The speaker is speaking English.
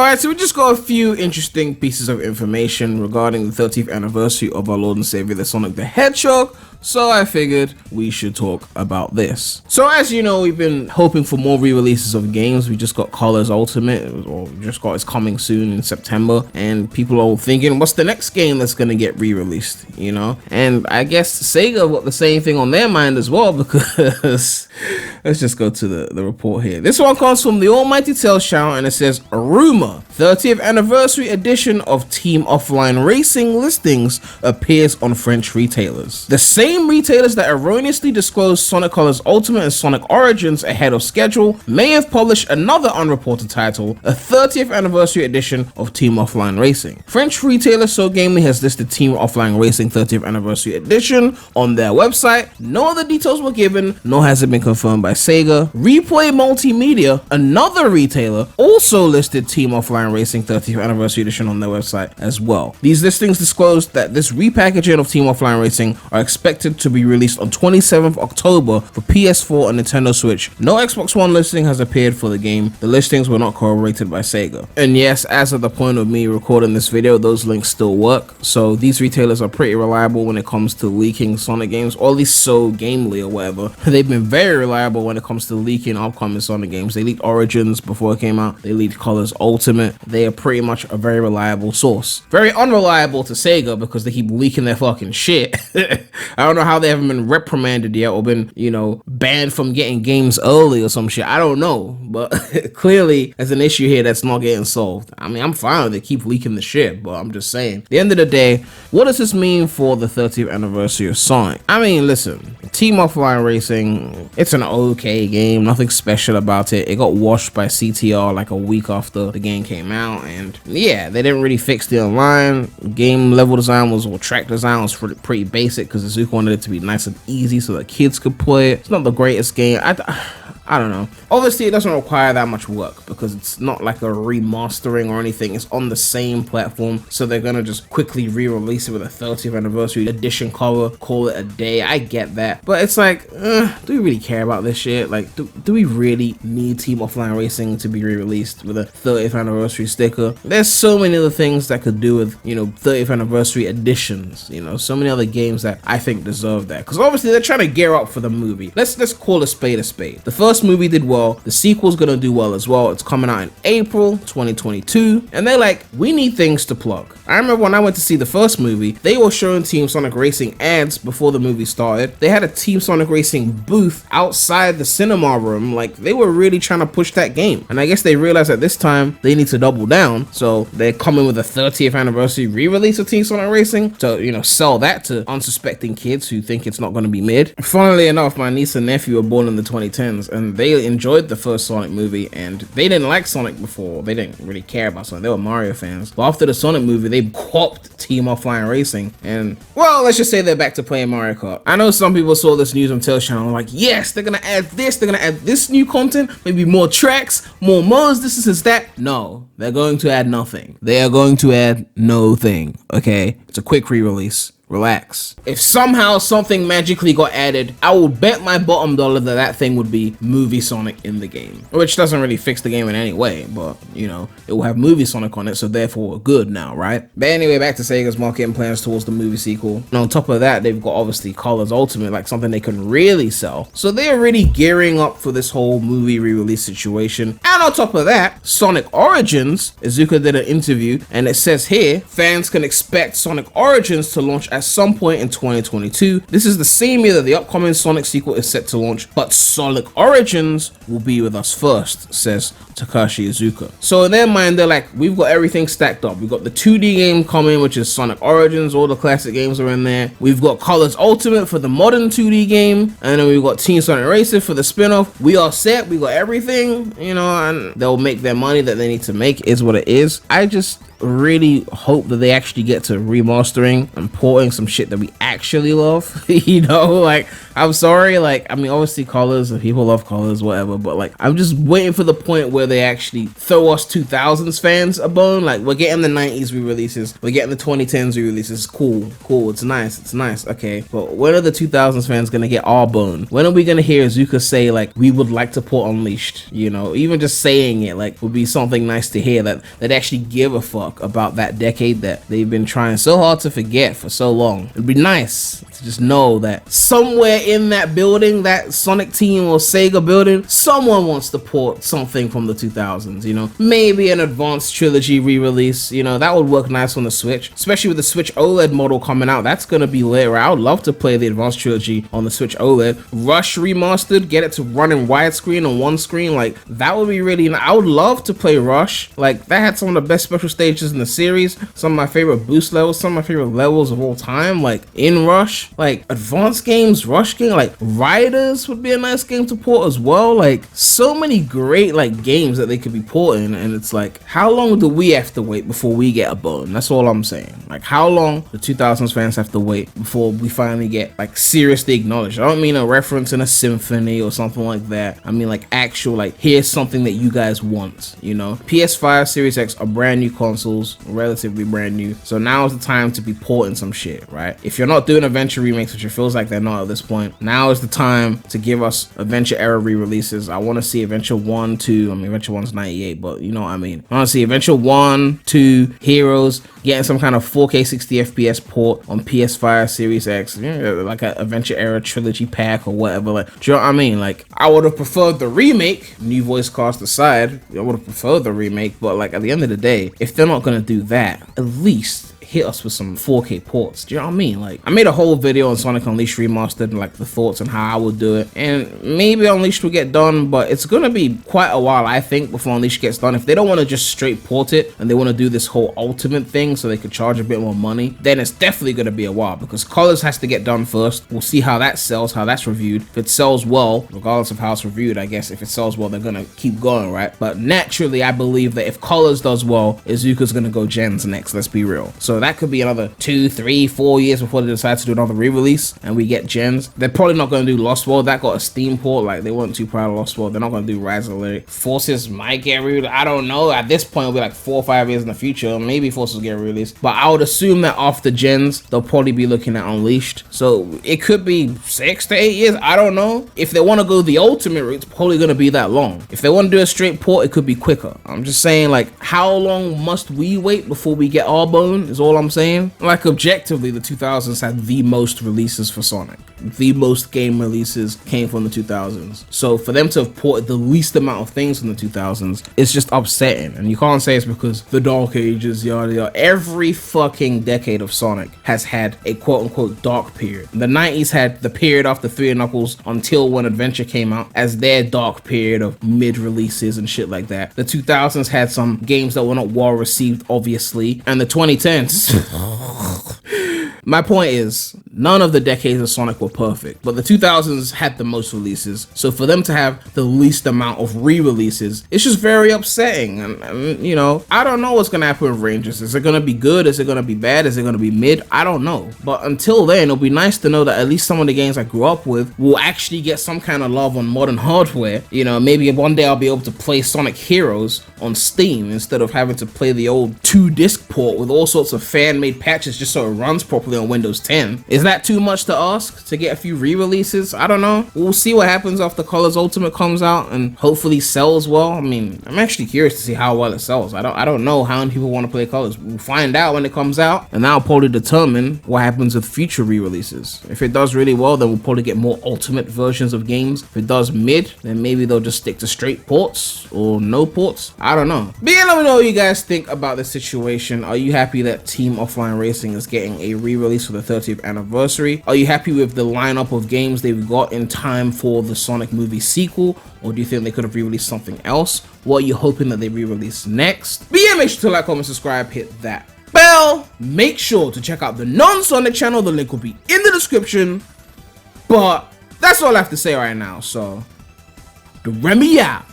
Alright, so we just got a few interesting pieces of information regarding the 30th anniversary of our Lord and Savior, the Sonic the Hedgehog. So I figured we should talk about this. So as you know, we've been hoping for more re-releases of games. We just got Colors Ultimate, or just got It's coming soon in September, and people are thinking, what's the next game that's gonna get re-released, you know? And I guess Sega got the same thing on their mind as well, because let's just go to the report here. This one comes from the Almighty Tales channel, and it says, a rumor, 30th anniversary edition of Team Offline Racing listings appears on French retailers. The same retailers that erroneously disclosed Sonic Colors Ultimate and Sonic Origins ahead of schedule may have published another unreported title, a 30th anniversary edition of Team Offline Racing. French retailer So Gamely has listed Team Offline Racing 30th anniversary edition on their website. No other details were given, nor has it been confirmed by Sega. Replay Multimedia, another retailer, also listed Team Offline Racing 30th anniversary edition on their website as well. These listings disclosed that this repackaging of Team Offline Racing are expected to be released on 27th October for PS4 and Nintendo Switch. No Xbox One listing has appeared for the game. The listings were not corroborated by Sega. And yes, as of the point of me recording this video, those links still work. So these retailers are pretty reliable when it comes to leaking Sonic games, or at least So Gamely or whatever. They've been very reliable when it comes to leaking upcoming Sonic games. They leaked Origins before it came out. They leaked Colors Ultimate. They are pretty much a very reliable source. Very unreliable to Sega because they keep leaking their fucking shit. I don't know how they haven't been reprimanded yet or been, you know, banned from getting games early or some shit. I don't know, but clearly there's an issue here that's not getting solved. I mean, I'm fine with it, keep leaking the shit, but I'm just saying. At the end of the day, what does this mean for the 30th anniversary of Sonic? I mean, listen, Team Offline Racing, it's an okay game, nothing special about it. It got washed by CTR like a week after the game came out, and yeah, they didn't really fix the online. Game level design was, or track design was pretty basic because the Zuko wanted it to be nice and easy so that kids could play it. It's not the greatest game. I don't know. Obviously, it doesn't require that much work because it's not like a remastering or anything. It's on the same platform, so they're gonna just quickly re-release it with a 30th anniversary edition cover, call it a day. I get that, but it's like, do we really care about this shit? Like, do we really need Team Offline Racing to be re-released with a 30th anniversary sticker? There's so many other things that could do with, you know, 30th anniversary editions. You know, so many other games that I think deserve that, because obviously they're trying to gear up for the movie. Let's call a spade a spade. The first movie did well, the sequel's gonna do well as well. It's coming out in April 2022, and they're like, we need things to plug. I remember when I went to see the first movie, they were showing Team Sonic Racing ads before the movie started. They had a Team Sonic Racing booth outside the cinema room. Like, they were really trying to push that game, and I guess they realized at this time they need to double down, so they're coming with a 30th anniversary re-release of Team Sonic Racing to, you know, sell that to unsuspecting kids who think it's not going to be mid. Funnily enough, my niece and nephew were born in the 2010s, and they enjoyed the first Sonic movie, and they didn't like Sonic before. They didn't really care about Sonic. They were Mario fans. But after the Sonic movie, they copped Team Offline Racing, and, well, let's just say they're back to playing Mario Kart. I know some people saw this news on Tales channel like, yes, they're gonna add this, they're gonna add this new content, maybe more tracks, more modes, this is that. No, they're going to add nothing. They are going to add no thing, okay? It's a quick re-release. Relax. If somehow something magically got added, I will bet my bottom dollar that that thing would be Movie Sonic in the game, which doesn't really fix the game in any way, but, you know, it will have Movie Sonic on it, so therefore we're good now, right? But anyway, back to Sega's marketing plans towards the movie sequel. And on top of that, they've got obviously Colors Ultimate, like something they can really sell. So they're really gearing up for this whole movie re-release situation. And on top of that, Sonic Origins, Izuka did an interview, and it says here, fans can expect Sonic Origins to launch at some point in 2022. This is the same year that the upcoming Sonic sequel is set to launch, but Sonic Origins will be with us first, says Takashi Iizuka. So in their mind, they're like, we've got everything stacked up. We've got the 2D game coming, which is Sonic Origins. All the classic games are in there. We've got Colors Ultimate for the modern 2D game, and then we've got Team Sonic Racing for the spin-off. We are set. We got everything, you know, and they'll make their money that they need to make, is what it is. I just really hope that they actually get to remastering and porting some shit that we actually love. You know, like, I'm sorry, like, I mean, obviously colors, people love colors, whatever, but like, I'm just waiting for the point where they actually throw us 2000s fans a bone. Like, we're getting the 90s re-releases, we're getting the 2010s re-releases. Cool, it's nice, okay. But when are the 2000s fans gonna get our bone? When are we gonna hear Azuka say, like, we would like to port Unleashed? You know, even just saying it, like, would be something nice to hear, that they actually give a fuck about that decade that they've been trying so hard to forget for so long. It'd be nice to just know that somewhere in that building, that Sonic team or Sega building, someone wants to port something from the 2000s, you know, maybe an Advanced Trilogy re-release, you know, that would work nice on the Switch, especially with the Switch OLED model coming out. That's gonna be lit. I would love to play the Advanced Trilogy on the Switch OLED. Rush remastered, get it to run in widescreen on one screen, like, that would be really nice. I would love to play Rush. Like, that had some of the best special stages in the series, some of my favorite boost levels, some of my favorite levels of all time, like, in Rush. Like, advanced games, Rush game, like, Riders would be a nice game to port as well. Like, so many great, like, games that they could be porting, and it's like, how long do we have to wait before we get a bone? That's all I'm saying. Like, how long the 2000s fans have to wait before we finally get, like, seriously acknowledged? I don't mean a reference in a symphony or something like that. I mean, like, actual, like, here's something that you guys want, you know? PS5, Series X are brand new consoles, relatively brand new, so now is the time to be porting some shit, right? If you're not doing Adventure remakes, which it feels like they're not at this point, now is the time to give us Adventure era re-releases. I want to see Adventure 1, 2, I mean, Adventure 1's 98, but you know what I mean. I want to see Adventure 1, 2, Heroes, getting some kind of 4K 60 FPS port on PS5, Series X, you know, like an Adventure era trilogy pack or whatever. Like, do you know what I mean? Like, I would have preferred the remake, new voice cast aside, I would have preferred the remake, but like, at the end of the day, if they're not gonna do that, at least hit us with some 4K ports. Do you know what I mean? Like, I made a whole video on Sonic Unleashed Remastered and like the thoughts and how I would do it, and maybe Unleashed will get done, but it's gonna be quite a while, I think, before Unleashed gets done. If they don't want to just straight port it and they want to do this whole ultimate thing so they could charge a bit more money, then it's definitely gonna be a while, because Colors has to get done first. We'll see how that sells, how that's reviewed. If it sells well, regardless of how it's reviewed, I guess if it sells well, they're gonna keep going, right? But naturally, I believe that if Colors does well, Izuka's gonna go Gens next, let's be real. So that could be another 2, 3, 4 years before they decide to do another re-release and we get Gens. They're probably not going to do Lost World. That got a Steam port. Like, they weren't too proud of Lost World. They're not going to do Rise of the Lyric. Forces might get re-released. I don't know. At this point, it'll be like 4 or 5 years in the future. Maybe Forces get released. But I would assume that after Gens, they'll probably be looking at Unleashed. So it could be 6 to 8 years. I don't know. If they want to go the ultimate route, it's probably going to be that long. If they want to do a straight port, it could be quicker. I'm just saying, like, how long must we wait before we get our bone is all I'm saying. Like, objectively, the 2000s had the most releases for Sonic. The most game releases came from the 2000s. So for them to have ported the least amount of things from the 2000s, it's just upsetting. And you can't say it's because the Dark Ages, yada yada. Every fucking decade of Sonic has had a quote-unquote dark period. The 90s had the period after 3 and Knuckles until when Adventure came out as their dark period of mid-releases and shit like that. The 2000s had some games that were not well received, obviously. And the 2010s... My point is, none of the decades of Sonic were perfect, but the 2000s had the most releases, so for them to have the least amount of re-releases, it's just very upsetting. And you know, I don't know what's gonna happen with Rangers. Is it gonna be good? Is it gonna be bad? Is it gonna be mid? I don't know. But until then, it'll be nice to know that at least some of the games I grew up with will actually get some kind of love on modern hardware. You know, maybe one day I'll be able to play Sonic Heroes on Steam instead of having to play the old 2-disc port with all sorts of fan-made patches just so it runs properly on Windows 10. Is that too much to ask to get a few re-releases? I don't know. We'll see what happens after Colors Ultimate comes out and hopefully sells well. I mean, I'm actually curious to see how well it sells. I don't know how many people want to play Colors. We'll find out when it comes out, and that'll probably determine what happens with future re-releases. If it does really well, then we'll probably get more Ultimate versions of games. If it does mid, then maybe they'll just stick to straight ports or no ports. I don't know. But yeah, let me know what you guys think about this situation. Are you happy that Team Offline Racing is getting a re-release for the 30th anniversary? Are you happy with the lineup of games they've got in time for the Sonic movie sequel? Or do you think they could have re-released something else? What are you hoping that they re-release next? But yeah, make sure to like, comment, subscribe, hit that bell. Make sure to check out the non-Sonic channel. The link will be in the description. But that's all I have to say right now. So, the Premy out.